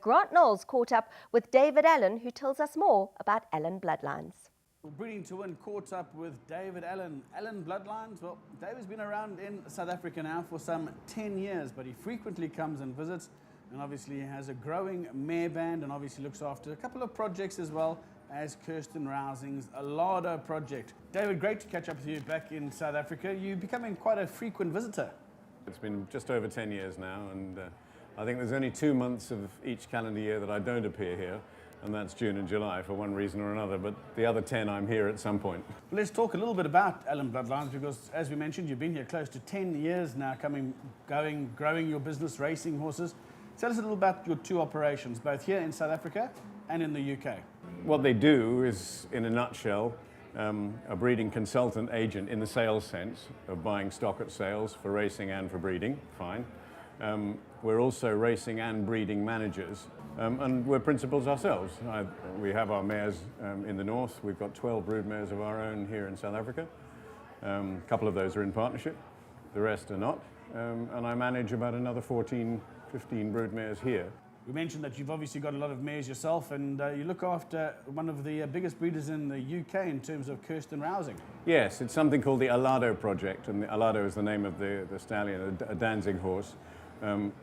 Grant Knowles caught up with David Allan, who tells us more about Allan Bloodlines. Breeding to Win caught up with David Allan. Allan Bloodlines, well, David's been around in South Africa now for some 10 years, but he frequently comes and visits, and obviously he has a growing mare band and obviously looks after a couple of projects as well as Kirsten Rousing's Alado project. David, great to catch up with you back in South Africa. You're becoming quite a frequent visitor. It's been just over 10 years now, and I think there's only 2 months of each calendar year that I don't appear here, and that's June and July for one reason or another, but the other 10 I'm here at some point. Well, let's talk a little bit about Allan Bloodlines, because as we mentioned, you've been here close to 10 years now, growing your business, racing horses. Tell us a little about your two operations, both here in South Africa and in the UK. What they do is, in a nutshell, a breeding consultant agent in the sales sense of buying stock at sales for racing and for breeding, fine. We're also racing and breeding managers, and we're principals ourselves. We have our mares in the north. We've got 12 brood mares of our own here in South Africa. A couple of those are in partnership, the rest are not. And I manage about another 14, 15 brood mares here. You mentioned that you've obviously got a lot of mares yourself, and you look after one of the biggest breeders in the UK in terms of Kirsten Rousing. Yes, it's something called the Alado project, and the Alado is the name of the stallion, a Danzig horse,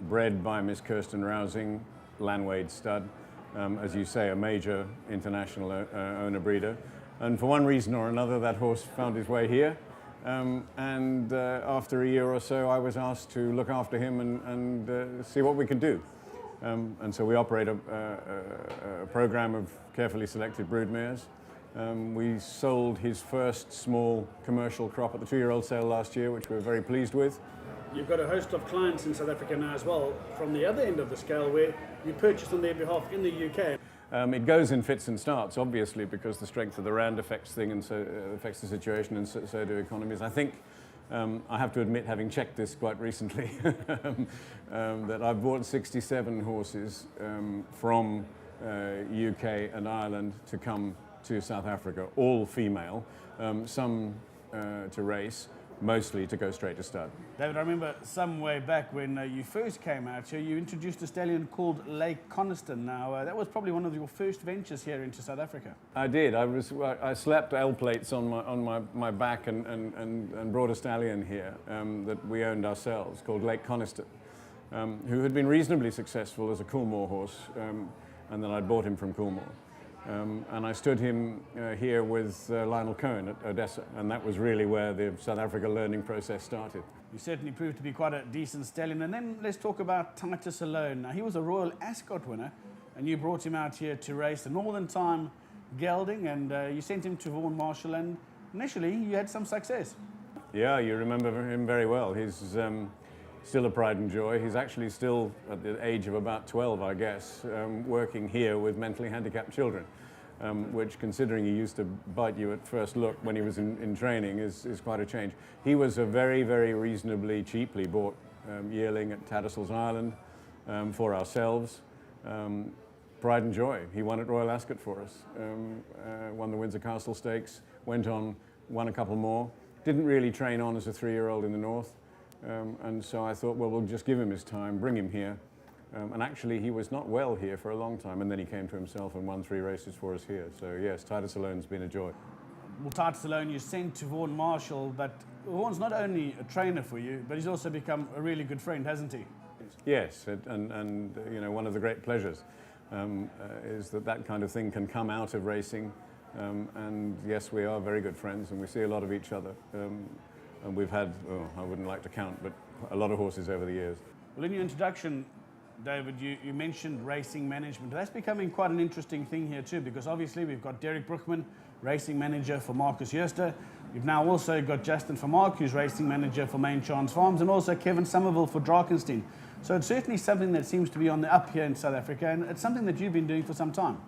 bred by Miss Kirsten Rousing, Landwade stud, as you say, a major international owner-breeder. And for one reason or another, that horse found his way here. And after a year or so, I was asked to look after him and see what we could do. And so we operate a program of carefully selected brood mares. We sold his first small commercial crop at the 2-year-old sale last year, which we're very pleased with. You've got a host of clients in South Africa now as well, from the other end of the scale, where you purchase on their behalf in the UK. It goes in fits and starts, obviously, because the strength of the rand affects things, and so affects the situation, and so do economies. I think I have to admit, having checked this quite recently, that I've bought 67 horses from UK and Ireland to come to South Africa, all female, some to race, mostly to go straight to stud. David, I remember some way back when you first came out here, you introduced a stallion called Lake Coniston. Now, that was probably one of your first ventures here into South Africa. I did. I slapped L plates on my back and brought a stallion here that we owned ourselves, called Lake Coniston, who had been reasonably successful as a Coolmore horse, and then I'd bought him from Coolmore. And I stood him here with Lionel Cohen at Odessa, and that was really where the South Africa learning process started. You certainly proved to be quite a decent stallion. And then let's talk about Titus Alone. Now, he was a Royal Ascot winner, and you brought him out here to race the Northern Time gelding, and you sent him to Vaughan Marshall, and initially you had some success. Yeah, you remember him very well. He's still a pride and joy. He's actually still, at the age of about 12, I guess, working here with mentally handicapped children, which, considering he used to bite you at first look when he was in training, is quite a change. He was a very, very reasonably cheaply bought yearling at Tattersalls Island for ourselves. Pride and joy. He won at Royal Ascot for us, won the Windsor Castle Stakes, went on, won a couple more. Didn't really train on as a 3-year-old in the north. And so I thought, well, we'll just give him his time, bring him here. And actually, he was not well here for a long time, and then he came to himself and won 3 races for us here. So yes, Titus Alone's been a joy. Well, Titus Alone you sent to Vaughan Marshall, but Vaughan's not only a trainer for you, but he's also become a really good friend, hasn't he? Yes, and you know, one of the great pleasures is that kind of thing can come out of racing. And yes, we are very good friends, and we see a lot of each other. And we've had, I wouldn't like to count, but a lot of horses over the years. Well, in your introduction, David, you mentioned racing management. That's becoming quite an interesting thing here too, because obviously we've got Derek Brookman, racing manager for Marcus Jooste. We've now also got Justin Vermaak, who's racing manager for Main Chance Farms, and also Kevin Somerville for Drakenstein. So it's certainly something that seems to be on the up here in South Africa, and it's something that you've been doing for some time.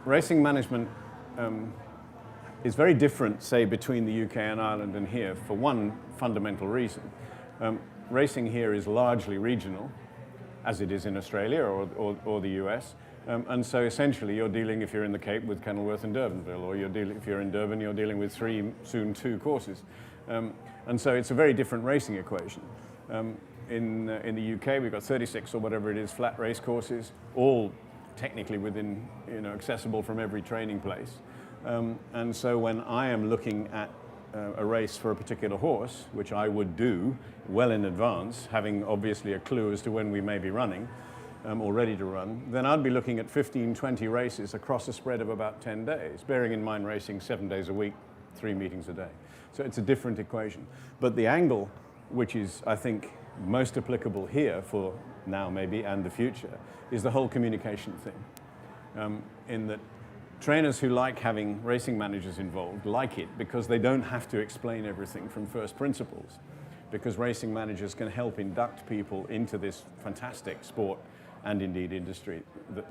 Racing management is very different, say, between the UK and Ireland and here, for one fundamental reason. Racing here is largely regional, as it is in Australia or the US. And so essentially you're dealing, if you're in the Cape, with Kenilworth and Durbanville, or if you're in Durban, you're dealing with 3, soon 2 courses. And so it's a very different racing equation. in the UK, we've got 36 or whatever it is flat race courses, all technically within, accessible from every training place. And so when I am looking at a race for a particular horse, which I would do well in advance, having obviously a clue as to when we may be running or ready to run, then I'd be looking at 15, 20 races across a spread of about 10 days, bearing in mind racing 7 days a week, 3 meetings a day. So it's a different equation. But the angle, which is, I think, most applicable here for now maybe and the future, is the whole communication thing. In that trainers who like having racing managers involved like it because they don't have to explain everything from first principles, because racing managers can help induct people into this fantastic sport and indeed industry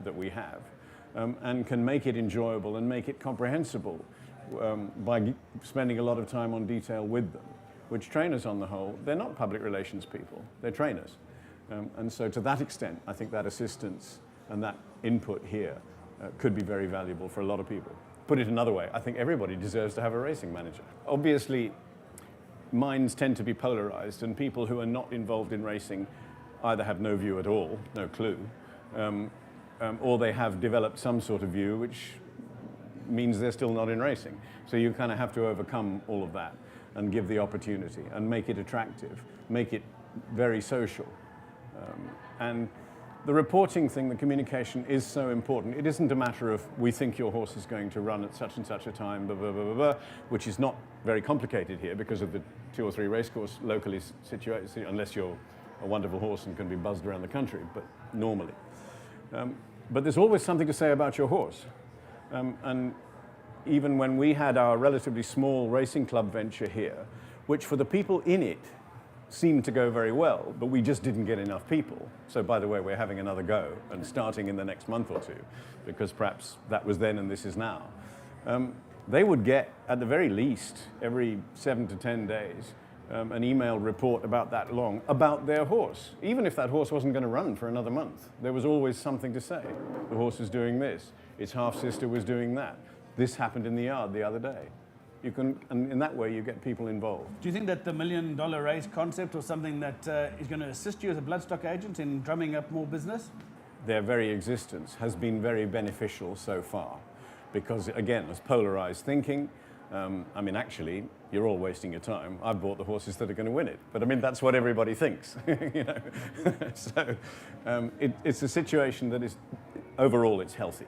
that we have, and can make it enjoyable and make it comprehensible by spending a lot of time on detail with them, which trainers on the whole, they're not public relations people, they're trainers. And so to that extent, I think that assistance and that input here could be very valuable for a lot of people. Put it another way, I think everybody deserves to have a racing manager. Obviously, minds tend to be polarized, and people who are not involved in racing either have no view at all, no clue, or they have developed some sort of view which means they're still not in racing. So you kind of have to overcome all of that and give the opportunity and make it attractive, make it very social. And the reporting thing, the communication is so important. It isn't a matter of we think your horse is going to run at such and such a time, blah, blah, blah, blah, blah, which is not very complicated here because of the 2 or 3 racecourse locally situated, unless you're a wonderful horse and can be buzzed around the country, but normally. But there's always something to say about your horse. And even when we had our relatively small racing club venture here, which for the people in it seemed to go very well, but we just didn't get enough people. So by the way, we're having another go and starting in the next month or 2, because perhaps that was then and this is now. They would get, at the very least, every 7 to 10 days, an email report about that long about their horse. Even if that horse wasn't going to run for another month, there was always something to say. The horse is doing this. Its half-sister was doing that. This happened in the yard the other day. You can, and in that way, you get people involved. Do you think that the $1 million race concept or something that is going to assist you as a bloodstock agent in drumming up more business? Their very existence has been very beneficial so far, because again, it's polarized thinking. I mean, actually, you're all wasting your time. I've bought the horses that are going to win it. But I mean, that's what everybody thinks, So it's a situation that is, overall, it's healthy.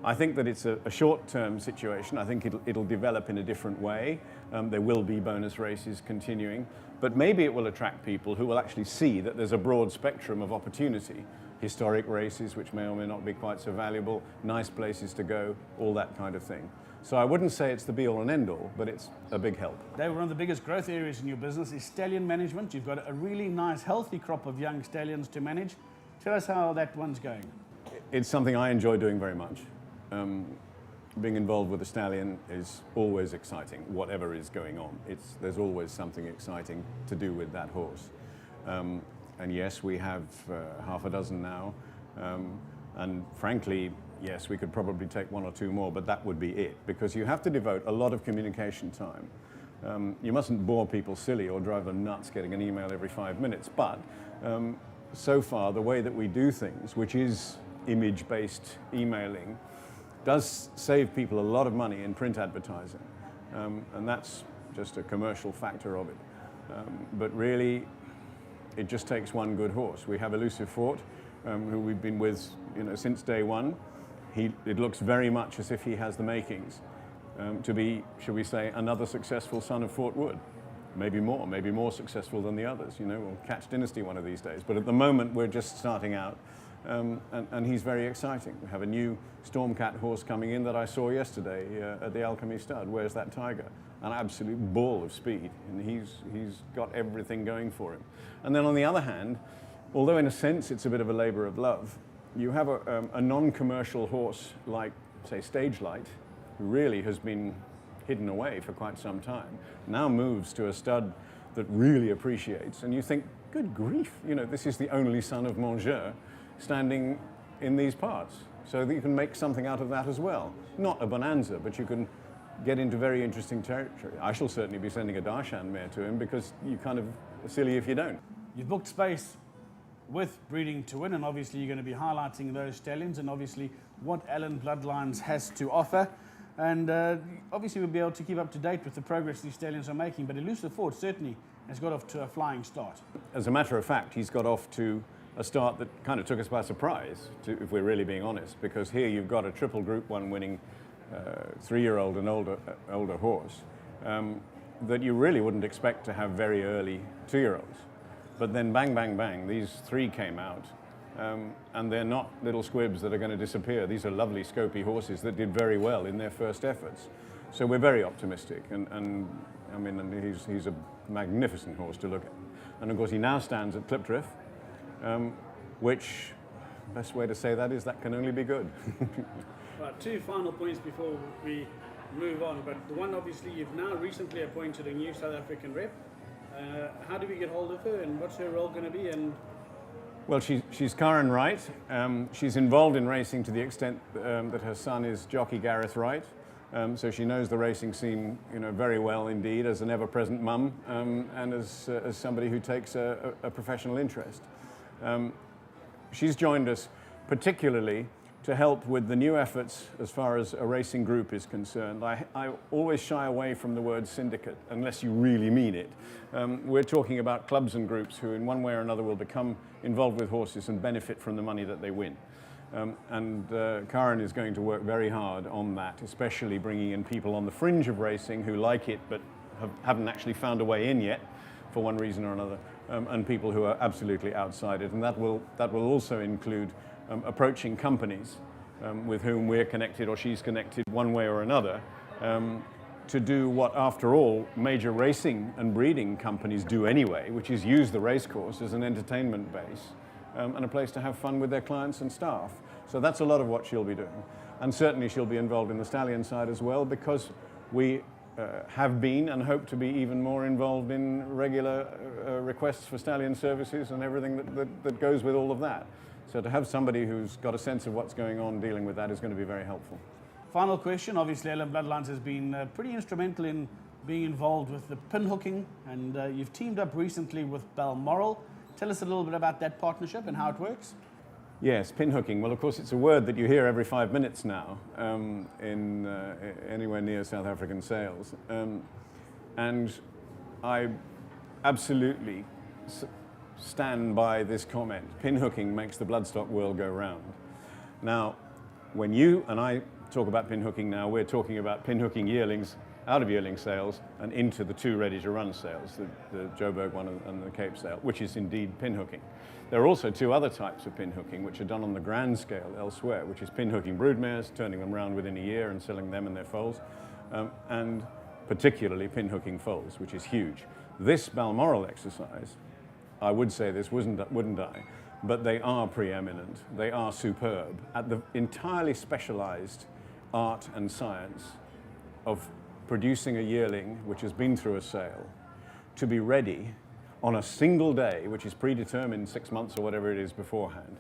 I think that it's a short-term situation. I think it'll develop in a different way. There will be bonus races continuing, but maybe it will attract people who will actually see that there's a broad spectrum of opportunity. Historic races, which may or may not be quite so valuable, nice places to go, all that kind of thing. So I wouldn't say it's the be-all and end-all, but it's a big help. Dave, one of the biggest growth areas in your business is stallion management. You've got a really nice, healthy crop of young stallions to manage. Tell us how that one's going. It's something I enjoy doing very much. Being involved with a stallion is always exciting, whatever is going on. There's always something exciting to do with that horse. And yes, we have half a dozen now. And frankly, yes, we could probably take 1 or 2 more, but that would be it, because you have to devote a lot of communication time. You mustn't bore people silly or drive them nuts getting an email every 5 minutes, but so far the way that we do things, which is image-based emailing, does save people a lot of money in print advertising, and that's just a commercial factor of it. But really, it just takes one good horse. We have Elusive Fort, who we've been with since day one. It looks very much as if he has the makings to be, shall we say, another successful son of Fort Wood. Maybe more successful than the others. We'll catch Dynasty one of these days. But at the moment, we're just starting out. And he's very exciting. We have a new Stormcat horse coming in that I saw yesterday at the Alchemy Stud. Where's That Tiger? An absolute ball of speed, and he's got everything going for him. And then on the other hand, although in a sense it's a bit of a labor of love, you have a non-commercial horse like, say, Stage Light, who really has been hidden away for quite some time, now moves to a stud that really appreciates, and you think, good grief, this is the only son of Mangeur standing in these parts, so that you can make something out of that as well. Not a bonanza, but you can get into very interesting territory. I shall certainly be sending a Darshan mare to him, because you're kind of silly if you don't. You've booked space with Breeding to Win, and obviously you're going to be highlighting those stallions and obviously what Allan Bloodlines has to offer. And obviously we'll be able to keep up to date with the progress these stallions are making, but Elusive Ford certainly has got off to a flying start. As a matter of fact, he's got off to a start that kind of took us by surprise, if we're really being honest, because here you've got a triple Group 1 winning 3-year-old and older horse that you really wouldn't expect to have very early 2-year-olds. But then bang, bang, bang, these 3 came out, and they're not little squibs that are going to disappear. These are lovely scopy horses that did very well in their first efforts. So we're very optimistic, and I mean, he's a magnificent horse to look at. And of course he now stands at Clipdrift, which, best way to say that is that can only be good. Right, 2 final points before we move on, but the one obviously you've now recently appointed a new South African rep. How do we get hold of her, and what's her role going to be? And well, she's Karen Wright. She's involved in racing to the extent that her son is jockey Gareth Wright. So she knows the racing scene, very well indeed, as an ever-present mum, and as somebody who takes a professional interest. She's joined us particularly to help with the new efforts as far as a racing group is concerned. I always shy away from the word syndicate, unless you really mean it. We're talking about clubs and groups who in one way or another will become involved with horses and benefit from the money that they win. Karen is going to work very hard on that, especially bringing in people on the fringe of racing who like it but haven't actually found a way in yet for one reason or another, and people who are absolutely outside it. And that will also include approaching companies with whom we're connected or she's connected one way or another to do what, after all, major racing and breeding companies do anyway, which is use the racecourse as an entertainment base and a place to have fun with their clients and staff. So that's a lot of what she'll be doing. And certainly she'll be involved in the stallion side as well, because we have been and hope to be even more involved in regular requests for stallion services and everything that goes with all of that. So to have somebody who's got a sense of what's going on dealing with that is going to be very helpful. final question, obviously Allan Bloodlines has been pretty instrumental in being involved with the pinhooking, and you've teamed up recently with Balmoral. Tell us a little bit about that partnership and how it works. Yes, pinhooking. Well, of course, it's a word that you hear every 5 minutes now in anywhere near South African sales. And I absolutely stand by this comment. Pinhooking makes the bloodstock world go round. Now, when you and I talk about pinhooking now, we're talking about pinhooking yearlings out of yearling sales and into the 2 ready-to-run sales, the Joburg one and the Cape sale, which is indeed pinhooking. There are also 2 other types of pinhooking which are done on the grand scale elsewhere, which is pinhooking broodmares, turning them around within a year and selling them and their foals, and particularly pinhooking foals, which is huge. This Balmoral exercise, I would say this, wouldn't I? But they are preeminent, they are superb at the entirely specialized art and science of producing a yearling which has been through a sale to be ready on a single day, which is predetermined 6 months or whatever it is beforehand,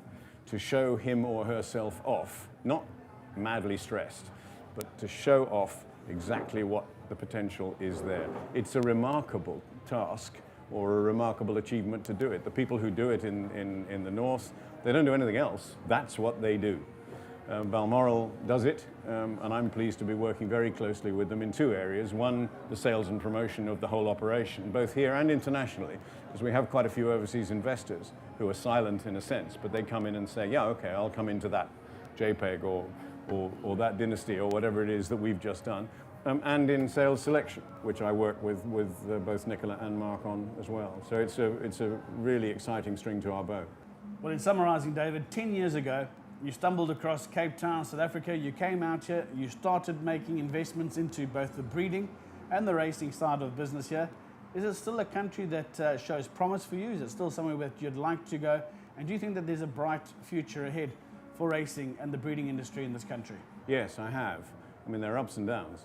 to show him or herself off, not madly stressed, but to show off exactly what the potential is there. It's a remarkable task or a remarkable achievement to do it. The people who do it in the north, they don't do anything else. That's what they do. Balmoral does it, and I'm pleased to be working very closely with them in 2 areas. One, the sales and promotion of the whole operation, both here and internationally, because we have quite a few overseas investors who are silent in a sense, but they come in and say, yeah, okay, I'll come into that JPEG or that dynasty or whatever it is that we've just done. And in sales selection, which I work with both Nicola and Mark on as well. So it's a really exciting string to our bow. Well, in summarising, David, 10 years ago, you stumbled across Cape Town, South Africa. You came out here, you started making investments into both the breeding and the racing side of business here. Is it still a country that shows promise for you? Is it still somewhere that you'd like to go? And do you think that there's a bright future ahead for racing and the breeding industry in this country? Yes, I have. I mean, there are ups and downs.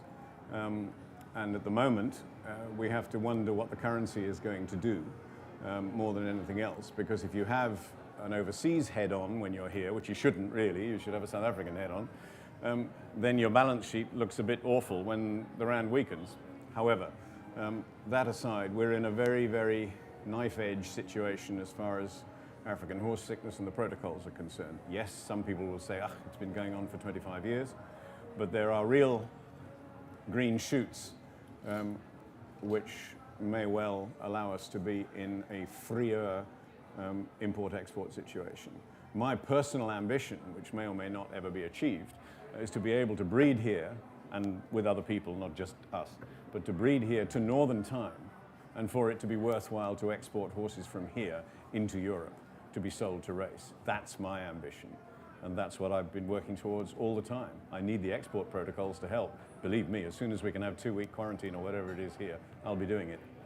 And at the moment, we have to wonder what the currency is going to do more than anything else. Because if you have an overseas head on when you're here, which you shouldn't really, you should have a South African head on, then your balance sheet looks a bit awful when the rand weakens. However, that aside, we're in a very, very knife-edge situation as far as African horse sickness and the protocols are concerned. Yes, some people will say, it's been going on for 25 years, but there are real green shoots which may well allow us to be in a freer import-export situation. My personal ambition, which may or may not ever be achieved, is to be able to breed here, and with other people, not just us, but to breed here to northern time, and for it to be worthwhile to export horses from here into Europe to be sold to race. That's my ambition, and that's what I've been working towards all the time. I need the export protocols to help. Believe me, as soon as we can have 2-week quarantine or whatever it is here, I'll be doing it.